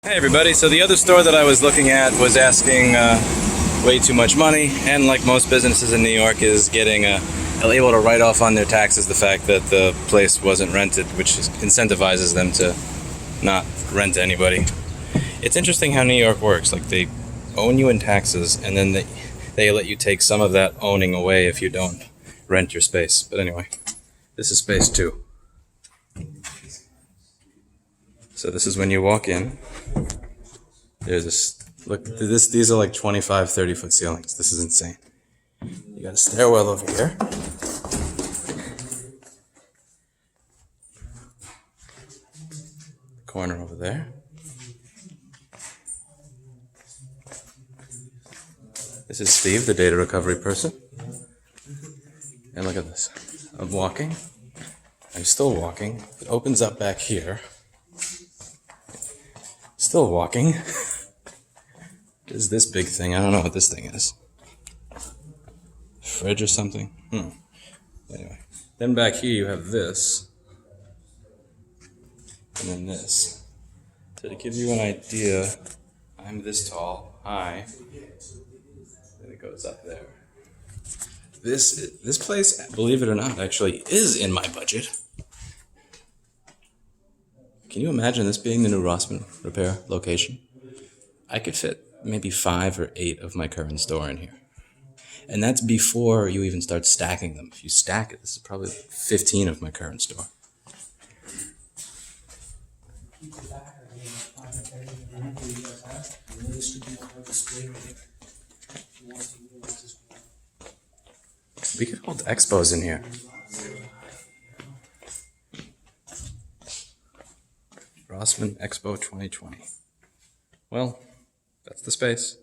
Hey everybody, so the other store that I was looking at was asking way too much money, and like most businesses in New York is getting able to write off on their taxes the fact that the place wasn't rented, which incentivizes them to not rent to anybody. It's interesting how New York works. Like, they own you in taxes, and then they let you take some of that owning away if you don't rent your space. But anyway, this is space 2. So this is when you walk in. There's this, look, these are like 25, 30 foot ceilings. This is insane. You got a stairwell over here. Corner over there. This is Steve, the data recovery person. And look at this. I'm walking. I'm still walking. It opens up back here. Still walking. There's this big thing. I don't know what this thing is. Fridge or something? Anyway. Then back here you have this. And then this. So to give you an idea, I'm this tall, high. Then it goes up there. This place, believe it or not, actually is in my budget. Can you imagine this being the new Rossman repair location? I could fit maybe 5 or 8 of my current store in here. And that's before you even start stacking them. If you stack it, this is probably 15 of my current store. We could hold expos in here. Rossman Expo 2020. Well, that's the space.